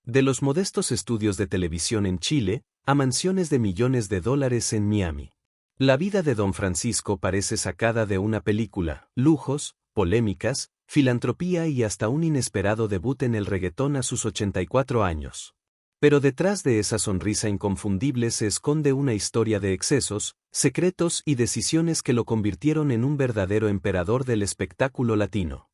De los modestos estudios de televisión en Chile, a mansiones de millones de dólares en Miami. La vida de Don Francisco parece sacada de una película: lujos, polémicas, filantropía y hasta un inesperado debut en el reggaetón a sus 84 años. Pero detrás de esa sonrisa inconfundible se esconde una historia de excesos, secretos y decisiones que lo convirtieron en un verdadero emperador del espectáculo latino.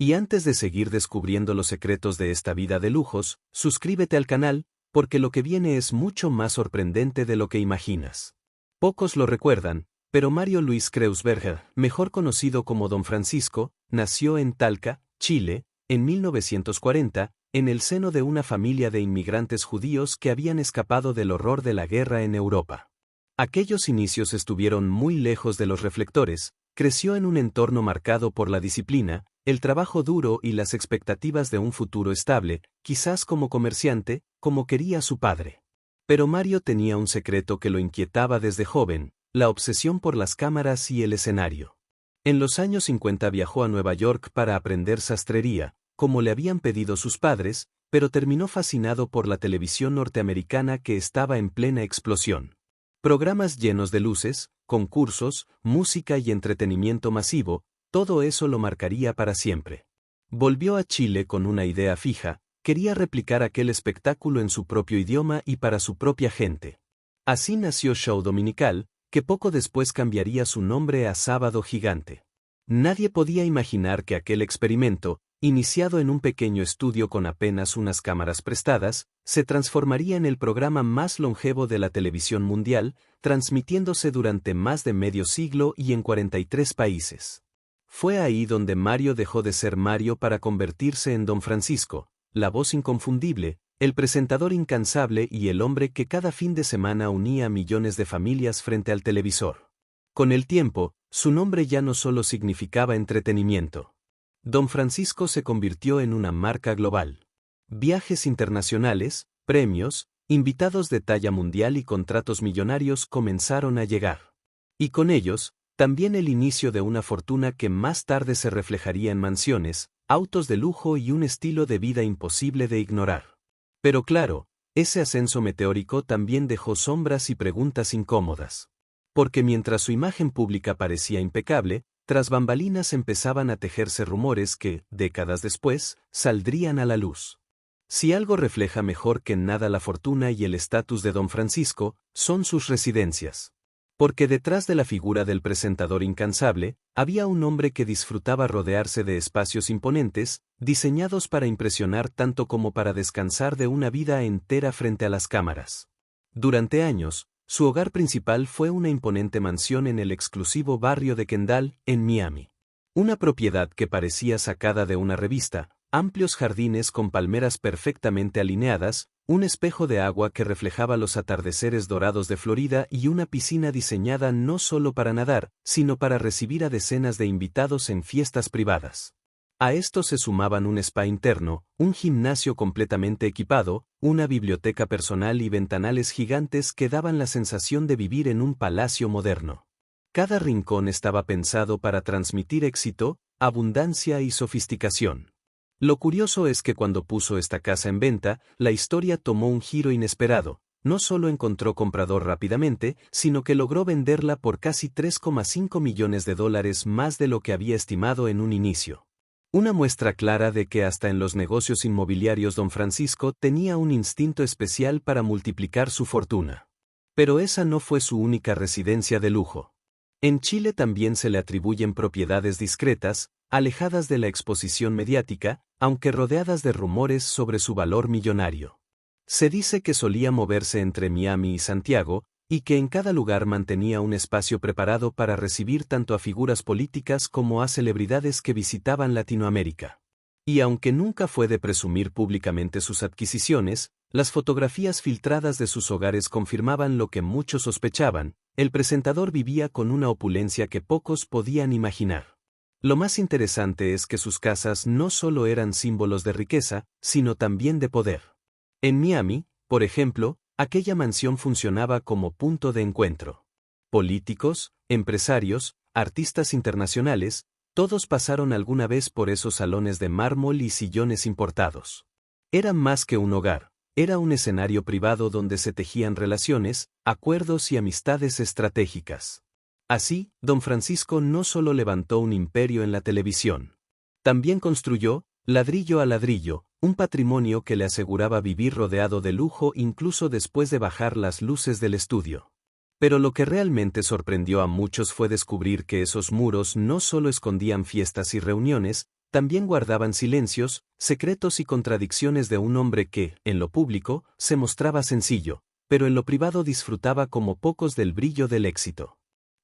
Y antes de seguir descubriendo los secretos de esta vida de lujos, suscríbete al canal, porque lo que viene es mucho más sorprendente de lo que imaginas. Pocos lo recuerdan, pero Mario Luis Kreuzberger, mejor conocido como Don Francisco, nació en Talca, Chile, en 1940, en el seno de una familia de inmigrantes judíos que habían escapado del horror de la guerra en Europa. Aquellos inicios estuvieron muy lejos de los reflectores. Creció en un entorno marcado por la disciplina, el trabajo duro y las expectativas de un futuro estable, quizás como comerciante, como quería su padre. Pero Mario tenía un secreto que lo inquietaba desde joven: la obsesión por las cámaras y el escenario. En los años 50 viajó a Nueva York para aprender sastrería, como le habían pedido sus padres, pero terminó fascinado por la televisión norteamericana que estaba en plena explosión. Programas llenos de luces, concursos, música y entretenimiento masivo, todo eso lo marcaría para siempre. Volvió a Chile con una idea fija: quería replicar aquel espectáculo en su propio idioma y para su propia gente. Así nació Show Dominical, que poco después cambiaría su nombre a Sábado Gigante. Nadie podía imaginar que aquel experimento, iniciado en un pequeño estudio con apenas unas cámaras prestadas, se transformaría en el programa más longevo de la televisión mundial, transmitiéndose durante más de medio siglo y en 43 países. Fue ahí donde Mario dejó de ser Mario para convertirse en Don Francisco, la voz inconfundible, el presentador incansable y el hombre que cada fin de semana unía a millones de familias frente al televisor. Con el tiempo, su nombre ya no solo significaba entretenimiento. Don Francisco se convirtió en una marca global. Viajes internacionales, premios, invitados de talla mundial y contratos millonarios comenzaron a llegar. Y con ellos, también el inicio de una fortuna que más tarde se reflejaría en mansiones, autos de lujo y un estilo de vida imposible de ignorar. Pero claro, ese ascenso meteórico también dejó sombras y preguntas incómodas. Porque mientras su imagen pública parecía impecable, tras bambalinas empezaban a tejerse rumores que, décadas después, saldrían a la luz. Si algo refleja mejor que nada la fortuna y el estatus de Don Francisco, son sus residencias. Porque detrás de la figura del presentador incansable, había un hombre que disfrutaba rodearse de espacios imponentes, diseñados para impresionar tanto como para descansar de una vida entera frente a las cámaras. Durante años, su hogar principal fue una imponente mansión en el exclusivo barrio de Kendall, en Miami. Una propiedad que parecía sacada de una revista: amplios jardines con palmeras perfectamente alineadas, un espejo de agua que reflejaba los atardeceres dorados de Florida y una piscina diseñada no solo para nadar, sino para recibir a decenas de invitados en fiestas privadas. A esto se sumaban un spa interno, un gimnasio completamente equipado, una biblioteca personal y ventanales gigantes que daban la sensación de vivir en un palacio moderno. Cada rincón estaba pensado para transmitir éxito, abundancia y sofisticación. Lo curioso es que cuando puso esta casa en venta, la historia tomó un giro inesperado. No solo encontró comprador rápidamente, sino que logró venderla por casi $3,5 millones, más de lo que había estimado en un inicio. Una muestra clara de que hasta en los negocios inmobiliarios Don Francisco tenía un instinto especial para multiplicar su fortuna. Pero esa no fue su única residencia de lujo. En Chile también se le atribuyen propiedades discretas, alejadas de la exposición mediática, aunque rodeadas de rumores sobre su valor millonario. Se dice que solía moverse entre Miami y Santiago, y que en cada lugar mantenía un espacio preparado para recibir tanto a figuras políticas como a celebridades que visitaban Latinoamérica. Y aunque nunca fue de presumir públicamente sus adquisiciones, las fotografías filtradas de sus hogares confirmaban lo que muchos sospechaban: el presentador vivía con una opulencia que pocos podían imaginar. Lo más interesante es que sus casas no solo eran símbolos de riqueza, sino también de poder. En Miami, por ejemplo, aquella mansión funcionaba como punto de encuentro. Políticos, empresarios, artistas internacionales, todos pasaron alguna vez por esos salones de mármol y sillones importados. Era más que un hogar, era un escenario privado donde se tejían relaciones, acuerdos y amistades estratégicas. Así, don Francisco no solo levantó un imperio en la televisión. También construyó, ladrillo a ladrillo, un patrimonio que le aseguraba vivir rodeado de lujo incluso después de bajar las luces del estudio. Pero lo que realmente sorprendió a muchos fue descubrir que esos muros no solo escondían fiestas y reuniones, también guardaban silencios, secretos y contradicciones de un hombre que, en lo público, se mostraba sencillo, pero en lo privado disfrutaba como pocos del brillo del éxito.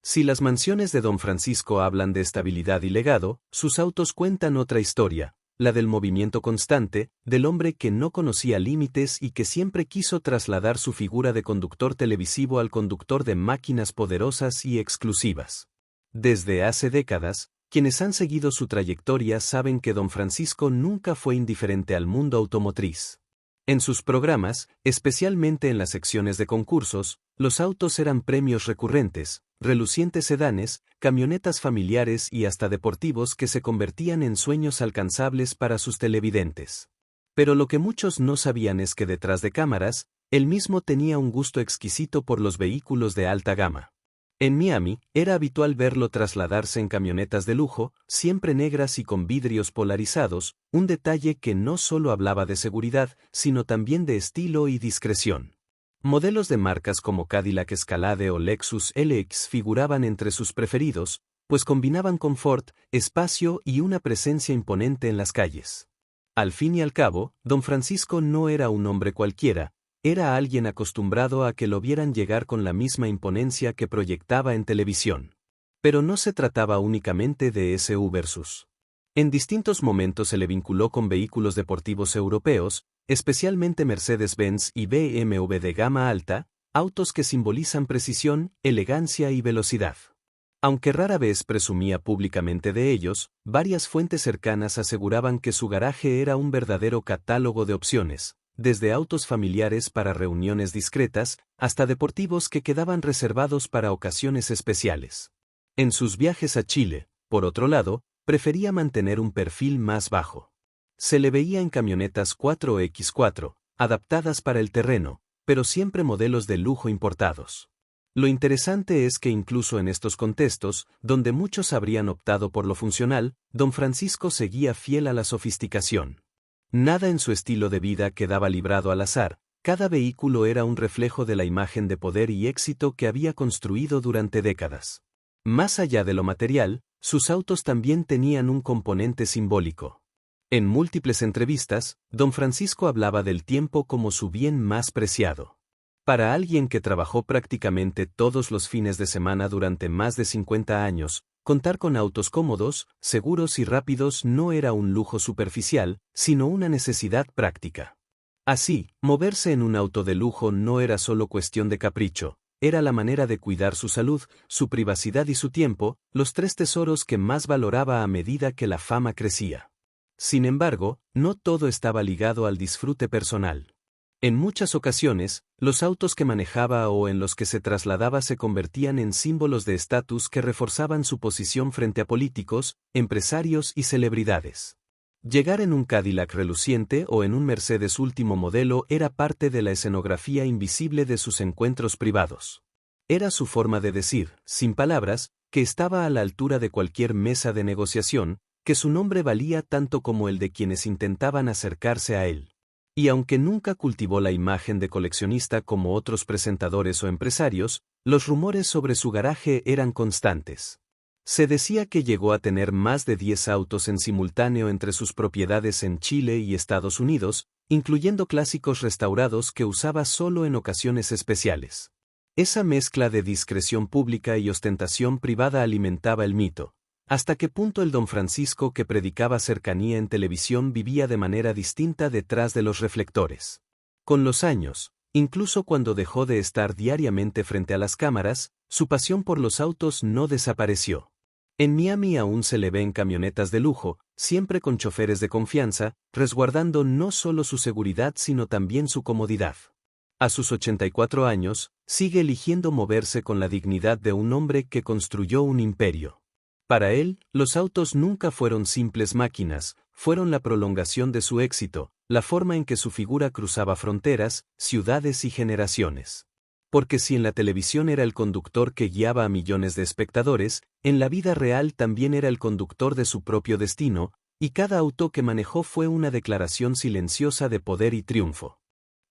Si las mansiones de don Francisco hablan de estabilidad y legado, sus autos cuentan otra historia, la del movimiento constante, del hombre que no conocía límites y que siempre quiso trasladar su figura de conductor televisivo al conductor de máquinas poderosas y exclusivas. Desde hace décadas, quienes han seguido su trayectoria saben que don Francisco nunca fue indiferente al mundo automotriz. En sus programas, especialmente en las secciones de concursos, los autos eran premios recurrentes, relucientes sedanes, camionetas familiares y hasta deportivos que se convertían en sueños alcanzables para sus televidentes. Pero lo que muchos no sabían es que detrás de cámaras, él mismo tenía un gusto exquisito por los vehículos de alta gama. En Miami, era habitual verlo trasladarse en camionetas de lujo, siempre negras y con vidrios polarizados, un detalle que no solo hablaba de seguridad, sino también de estilo y discreción. Modelos de marcas como Cadillac Escalade o Lexus LX figuraban entre sus preferidos, pues combinaban confort, espacio y una presencia imponente en las calles. Al fin y al cabo, don Francisco no era un hombre cualquiera, era alguien acostumbrado a que lo vieran llegar con la misma imponencia que proyectaba en televisión. Pero no se trataba únicamente de SU versus. En distintos momentos se le vinculó con vehículos deportivos europeos, especialmente Mercedes-Benz y BMW de gama alta, autos que simbolizan precisión, elegancia y velocidad. Aunque rara vez presumía públicamente de ellos, varias fuentes cercanas aseguraban que su garaje era un verdadero catálogo de opciones, desde autos familiares para reuniones discretas, hasta deportivos que quedaban reservados para ocasiones especiales. En sus viajes a Chile, por otro lado, prefería mantener un perfil más bajo. Se le veía en camionetas 4x4, adaptadas para el terreno, pero siempre modelos de lujo importados. Lo interesante es que incluso en estos contextos, donde muchos habrían optado por lo funcional, don Francisco seguía fiel a la sofisticación. Nada en su estilo de vida quedaba librado al azar, cada vehículo era un reflejo de la imagen de poder y éxito que había construido durante décadas. Más allá de lo material, sus autos también tenían un componente simbólico. En múltiples entrevistas, don Francisco hablaba del tiempo como su bien más preciado. Para alguien que trabajó prácticamente todos los fines de semana durante más de 50 años, contar con autos cómodos, seguros y rápidos no era un lujo superficial, sino una necesidad práctica. Así, moverse en un auto de lujo no era solo cuestión de capricho, era la manera de cuidar su salud, su privacidad y su tiempo, los tres tesoros que más valoraba a medida que la fama crecía. Sin embargo, no todo estaba ligado al disfrute personal. En muchas ocasiones, los autos que manejaba o en los que se trasladaba se convertían en símbolos de estatus que reforzaban su posición frente a políticos, empresarios y celebridades. Llegar en un Cadillac reluciente o en un Mercedes último modelo era parte de la escenografía invisible de sus encuentros privados. Era su forma de decir, sin palabras, que estaba a la altura de cualquier mesa de negociación, que su nombre valía tanto como el de quienes intentaban acercarse a él. Y aunque nunca cultivó la imagen de coleccionista como otros presentadores o empresarios, los rumores sobre su garaje eran constantes. Se decía que llegó a tener más de 10 autos en simultáneo entre sus propiedades en Chile y Estados Unidos, incluyendo clásicos restaurados que usaba solo en ocasiones especiales. Esa mezcla de discreción pública y ostentación privada alimentaba el mito. ¿Hasta qué punto el don Francisco que predicaba cercanía en televisión vivía de manera distinta detrás de los reflectores? Con los años, incluso cuando dejó de estar diariamente frente a las cámaras, su pasión por los autos no desapareció. En Miami aún se le ven camionetas de lujo, siempre con choferes de confianza, resguardando no solo su seguridad sino también su comodidad. A sus 84 años, sigue eligiendo moverse con la dignidad de un hombre que construyó un imperio. Para él, los autos nunca fueron simples máquinas, fueron la prolongación de su éxito, la forma en que su figura cruzaba fronteras, ciudades y generaciones. Porque si en la televisión era el conductor que guiaba a millones de espectadores, en la vida real también era el conductor de su propio destino, y cada auto que manejó fue una declaración silenciosa de poder y triunfo.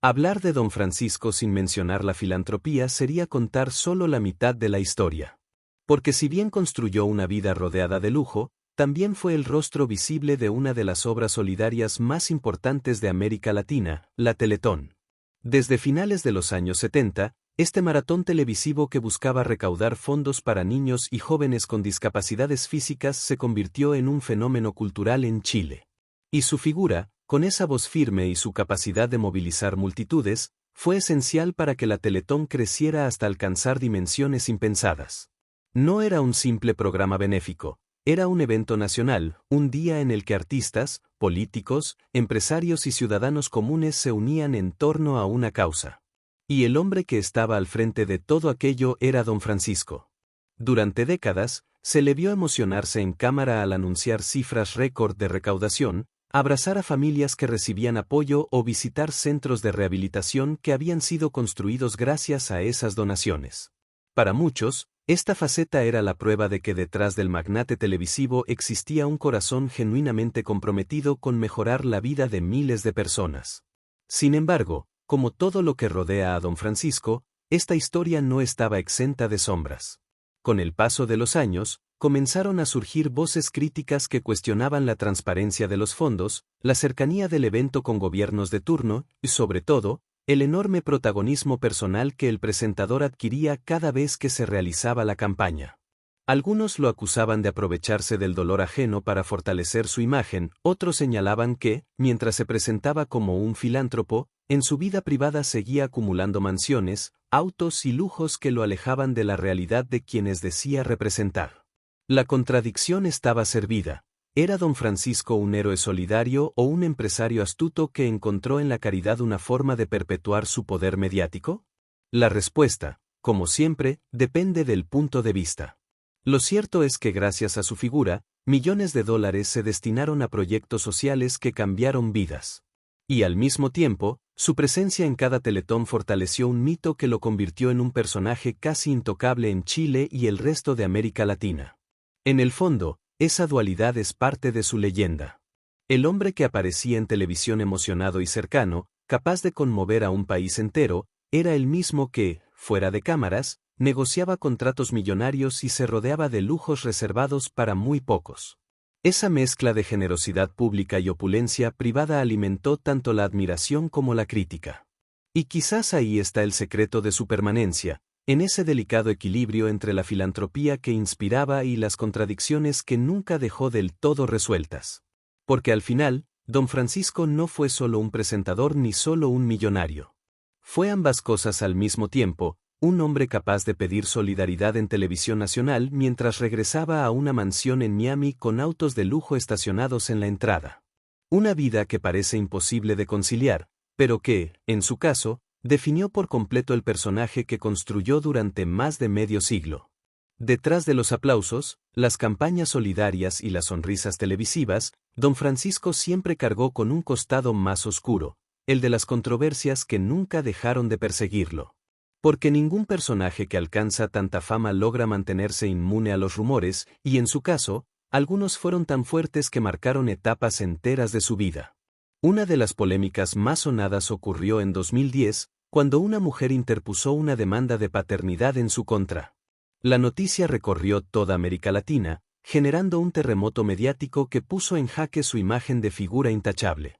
Hablar de Don Francisco sin mencionar la filantropía sería contar solo la mitad de la historia. Porque si bien construyó una vida rodeada de lujo, también fue el rostro visible de una de las obras solidarias más importantes de América Latina, la Teletón. Desde finales de los años 70, este maratón televisivo que buscaba recaudar fondos para niños y jóvenes con discapacidades físicas se convirtió en un fenómeno cultural en Chile. Y su figura, con esa voz firme y su capacidad de movilizar multitudes, fue esencial para que la Teletón creciera hasta alcanzar dimensiones impensadas. No era un simple programa benéfico, era un evento nacional, un día en el que artistas, políticos, empresarios y ciudadanos comunes se unían en torno a una causa. Y el hombre que estaba al frente de todo aquello era Don Francisco. Durante décadas, se le vio emocionarse en cámara al anunciar cifras récord de recaudación, abrazar a familias que recibían apoyo o visitar centros de rehabilitación que habían sido construidos gracias a esas donaciones. Para muchos, esta faceta era la prueba de que detrás del magnate televisivo existía un corazón genuinamente comprometido con mejorar la vida de miles de personas. Sin embargo, como todo lo que rodea a Don Francisco, esta historia no estaba exenta de sombras. Con el paso de los años, comenzaron a surgir voces críticas que cuestionaban la transparencia de los fondos, la cercanía del evento con gobiernos de turno y, sobre todo, el enorme protagonismo personal que el presentador adquiría cada vez que se realizaba la campaña. Algunos lo acusaban de aprovecharse del dolor ajeno para fortalecer su imagen, otros señalaban que, mientras se presentaba como un filántropo, en su vida privada seguía acumulando mansiones, autos y lujos que lo alejaban de la realidad de quienes decía representar. La contradicción estaba servida. ¿Era Don Francisco un héroe solidario o un empresario astuto que encontró en la caridad una forma de perpetuar su poder mediático? La respuesta, como siempre, depende del punto de vista. Lo cierto es que gracias a su figura, millones de dólares se destinaron a proyectos sociales que cambiaron vidas. Y al mismo tiempo, su presencia en cada Teletón fortaleció un mito que lo convirtió en un personaje casi intocable en Chile y el resto de América Latina. En el fondo, esa dualidad es parte de su leyenda. El hombre que aparecía en televisión emocionado y cercano, capaz de conmover a un país entero, era el mismo que, fuera de cámaras, negociaba contratos millonarios y se rodeaba de lujos reservados para muy pocos. Esa mezcla de generosidad pública y opulencia privada alimentó tanto la admiración como la crítica. Y quizás ahí está el secreto de su permanencia, en ese delicado equilibrio entre la filantropía que inspiraba y las contradicciones que nunca dejó del todo resueltas. Porque al final, Don Francisco no fue solo un presentador ni solo un millonario. Fue ambas cosas al mismo tiempo, un hombre capaz de pedir solidaridad en televisión nacional mientras regresaba a una mansión en Miami con autos de lujo estacionados en la entrada. Una vida que parece imposible de conciliar, pero que, en su caso, definió por completo el personaje que construyó durante más de medio siglo. Detrás de los aplausos, las campañas solidarias y las sonrisas televisivas, Don Francisco siempre cargó con un costado más oscuro, el de las controversias que nunca dejaron de perseguirlo. Porque ningún personaje que alcanza tanta fama logra mantenerse inmune a los rumores, y en su caso, algunos fueron tan fuertes que marcaron etapas enteras de su vida. Una de las polémicas más sonadas ocurrió en 2010, cuando una mujer interpuso una demanda de paternidad en su contra. La noticia recorrió toda América Latina, generando un terremoto mediático que puso en jaque su imagen de figura intachable.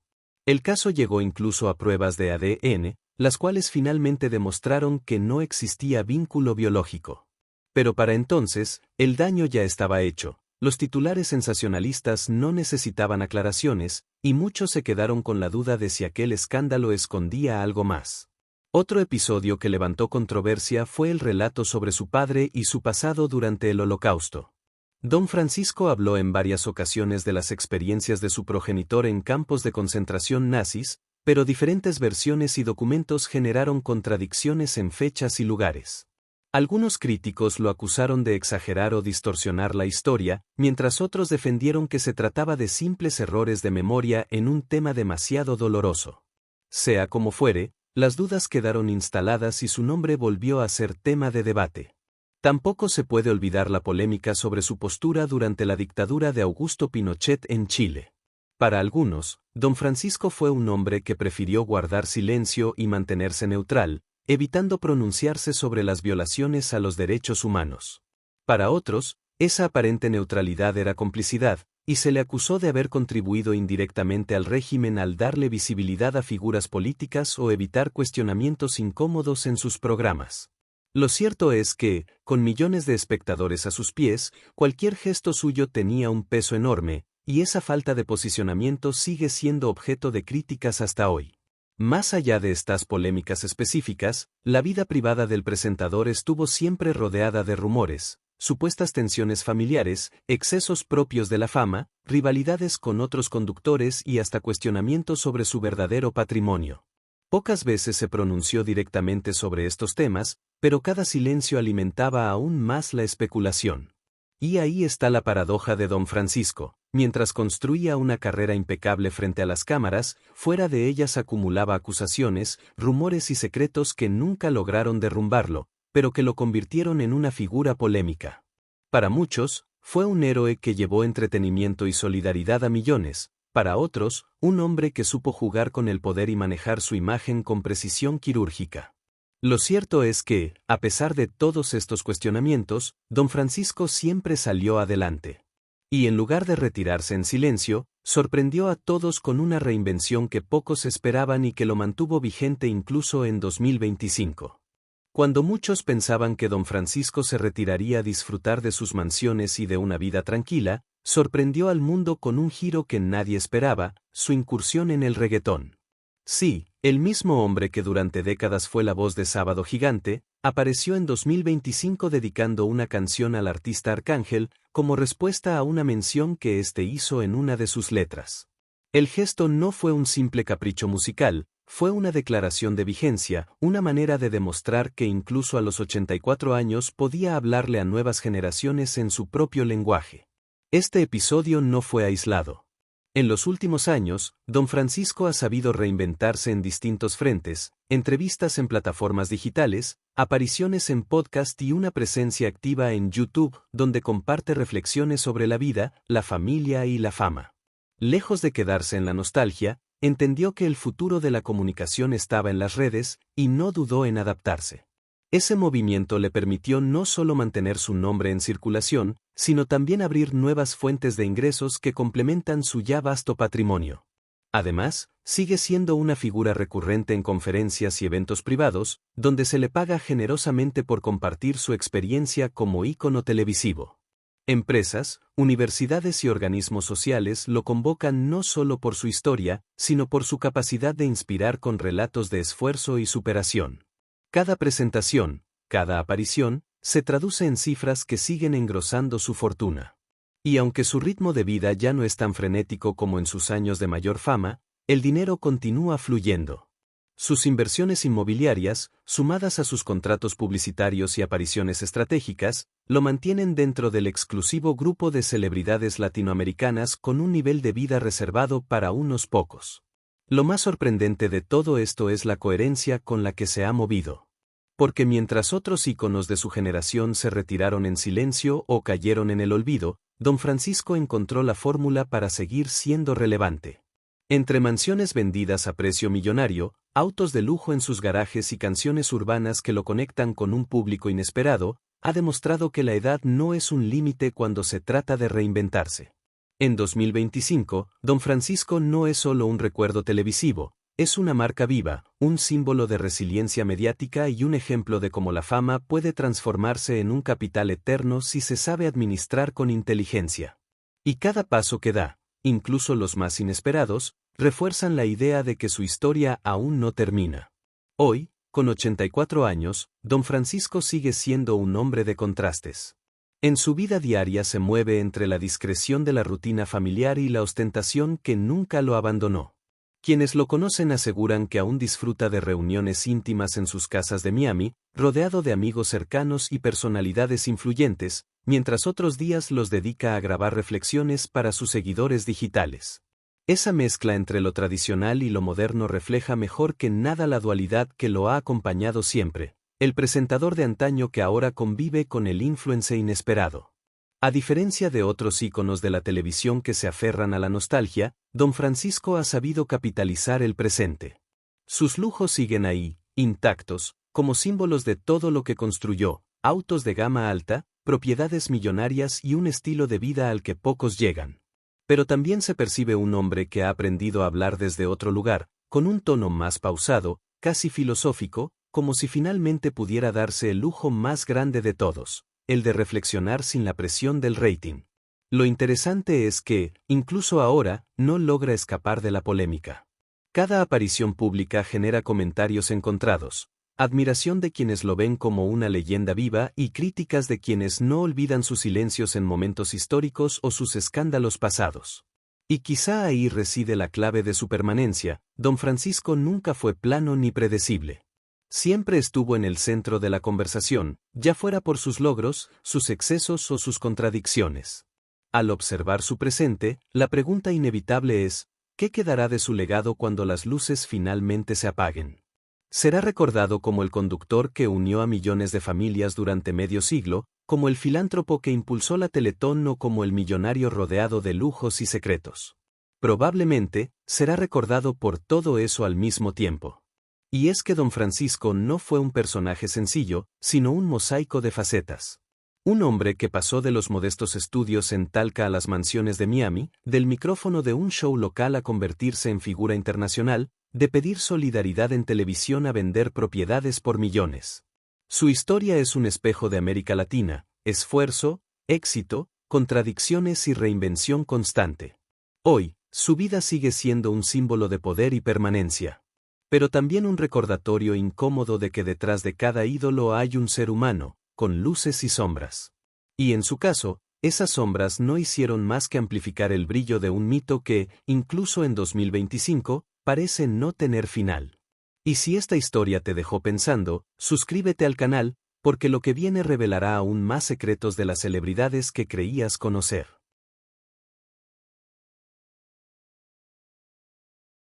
El caso llegó incluso a pruebas de ADN, las cuales finalmente demostraron que no existía vínculo biológico. Pero para entonces, el daño ya estaba hecho, los titulares sensacionalistas no necesitaban aclaraciones, y muchos se quedaron con la duda de si aquel escándalo escondía algo más. Otro episodio que levantó controversia fue el relato sobre su padre y su pasado durante el Holocausto. Don Francisco habló en varias ocasiones de las experiencias de su progenitor en campos de concentración nazis, pero diferentes versiones y documentos generaron contradicciones en fechas y lugares. Algunos críticos lo acusaron de exagerar o distorsionar la historia, mientras otros defendieron que se trataba de simples errores de memoria en un tema demasiado doloroso. Sea como fuere, las dudas quedaron instaladas y su nombre volvió a ser tema de debate. Tampoco se puede olvidar la polémica sobre su postura durante la dictadura de Augusto Pinochet en Chile. Para algunos, don Francisco fue un hombre que prefirió guardar silencio y mantenerse neutral, evitando pronunciarse sobre las violaciones a los derechos humanos. Para otros, esa aparente neutralidad era complicidad, y se le acusó de haber contribuido indirectamente al régimen al darle visibilidad a figuras políticas o evitar cuestionamientos incómodos en sus programas. Lo cierto es que, con millones de espectadores a sus pies, cualquier gesto suyo tenía un peso enorme, y esa falta de posicionamiento sigue siendo objeto de críticas hasta hoy. Más allá de estas polémicas específicas, la vida privada del presentador estuvo siempre rodeada de rumores, supuestas tensiones familiares, excesos propios de la fama, rivalidades con otros conductores y hasta cuestionamientos sobre su verdadero patrimonio. Pocas veces se pronunció directamente sobre estos temas, pero cada silencio alimentaba aún más la especulación. Y ahí está la paradoja de don Francisco. Mientras construía una carrera impecable frente a las cámaras, fuera de ellas acumulaba acusaciones, rumores y secretos que nunca lograron derrumbarlo, pero que lo convirtieron en una figura polémica. Para muchos, fue un héroe que llevó entretenimiento y solidaridad a millones. Para otros, un hombre que supo jugar con el poder y manejar su imagen con precisión quirúrgica. Lo cierto es que, a pesar de todos estos cuestionamientos, don Francisco siempre salió adelante. Y en lugar de retirarse en silencio, sorprendió a todos con una reinvención que pocos esperaban y que lo mantuvo vigente incluso en 2025. Cuando muchos pensaban que don Francisco se retiraría a disfrutar de sus mansiones y de una vida tranquila, sorprendió al mundo con un giro que nadie esperaba, su incursión en el reggaetón. Sí, el mismo hombre que durante décadas fue la voz de Sábado Gigante, apareció en 2025 dedicando una canción al artista Arcángel, como respuesta a una mención que éste hizo en una de sus letras. El gesto no fue un simple capricho musical, fue una declaración de vigencia, una manera de demostrar que incluso a los 84 años podía hablarle a nuevas generaciones en su propio lenguaje. Este episodio no fue aislado. En los últimos años, don Francisco ha sabido reinventarse en distintos frentes, entrevistas en plataformas digitales, apariciones en podcast y una presencia activa en YouTube, donde comparte reflexiones sobre la vida, la familia y la fama. Lejos de quedarse en la nostalgia, entendió que el futuro de la comunicación estaba en las redes, y no dudó en adaptarse. Ese movimiento le permitió no solo mantener su nombre en circulación, sino también abrir nuevas fuentes de ingresos que complementan su ya vasto patrimonio. Además, sigue siendo una figura recurrente en conferencias y eventos privados, donde se le paga generosamente por compartir su experiencia como ícono televisivo. Empresas, universidades y organismos sociales lo convocan no solo por su historia, sino por su capacidad de inspirar con relatos de esfuerzo y superación. Cada presentación, cada aparición, se traduce en cifras que siguen engrosando su fortuna. Y aunque su ritmo de vida ya no es tan frenético como en sus años de mayor fama, el dinero continúa fluyendo. Sus inversiones inmobiliarias, sumadas a sus contratos publicitarios y apariciones estratégicas, lo mantienen dentro del exclusivo grupo de celebridades latinoamericanas con un nivel de vida reservado para unos pocos. Lo más sorprendente de todo esto es la coherencia con la que se ha movido. Porque mientras otros íconos de su generación se retiraron en silencio o cayeron en el olvido, don Francisco encontró la fórmula para seguir siendo relevante. Entre mansiones vendidas a precio millonario, autos de lujo en sus garajes y canciones urbanas que lo conectan con un público inesperado, ha demostrado que la edad no es un límite cuando se trata de reinventarse. En 2025, don Francisco no es solo un recuerdo televisivo, es una marca viva, un símbolo de resiliencia mediática y un ejemplo de cómo la fama puede transformarse en un capital eterno si se sabe administrar con inteligencia. Y cada paso que da, incluso los más inesperados, refuerzan la idea de que su historia aún no termina. Hoy, con 84 años, don Francisco sigue siendo un hombre de contrastes. En su vida diaria se mueve entre la discreción de la rutina familiar y la ostentación que nunca lo abandonó. Quienes lo conocen aseguran que aún disfruta de reuniones íntimas en sus casas de Miami, rodeado de amigos cercanos y personalidades influyentes, mientras otros días los dedica a grabar reflexiones para sus seguidores digitales. Esa mezcla entre lo tradicional y lo moderno refleja mejor que nada la dualidad que lo ha acompañado siempre, el presentador de antaño que ahora convive con el influencer inesperado. A diferencia de otros íconos de la televisión que se aferran a la nostalgia, Don Francisco ha sabido capitalizar el presente. Sus lujos siguen ahí, intactos, como símbolos de todo lo que construyó: autos de gama alta, propiedades millonarias y un estilo de vida al que pocos llegan. Pero también se percibe un hombre que ha aprendido a hablar desde otro lugar, con un tono más pausado, casi filosófico, como si finalmente pudiera darse el lujo más grande de todos: el de reflexionar sin la presión del rating. Lo interesante es que, incluso ahora, no logra escapar de la polémica. Cada aparición pública genera comentarios encontrados: admiración de quienes lo ven como una leyenda viva y críticas de quienes no olvidan sus silencios en momentos históricos o sus escándalos pasados. Y quizá ahí reside la clave de su permanencia: Don Francisco nunca fue plano ni predecible. Siempre estuvo en el centro de la conversación, ya fuera por sus logros, sus excesos o sus contradicciones. Al observar su presente, la pregunta inevitable es: ¿qué quedará de su legado cuando las luces finalmente se apaguen? Será recordado como el conductor que unió a millones de familias durante medio siglo, como el filántropo que impulsó la Teletón o como el millonario rodeado de lujos y secretos. Probablemente, será recordado por todo eso al mismo tiempo. Y es que Don Francisco no fue un personaje sencillo, sino un mosaico de facetas. Un hombre que pasó de los modestos estudios en Talca a las mansiones de Miami, del micrófono de un show local a convertirse en figura internacional, de pedir solidaridad en televisión a vender propiedades por millones. Su historia es un espejo de América Latina: esfuerzo, éxito, contradicciones y reinvención constante. Hoy, su vida sigue siendo un símbolo de poder y permanencia. Pero también un recordatorio incómodo de que detrás de cada ídolo hay un ser humano, con luces y sombras. Y en su caso, esas sombras no hicieron más que amplificar el brillo de un mito que, incluso en 2025, parece no tener final. Y si esta historia te dejó pensando, suscríbete al canal, porque lo que viene revelará aún más secretos de las celebridades que creías conocer.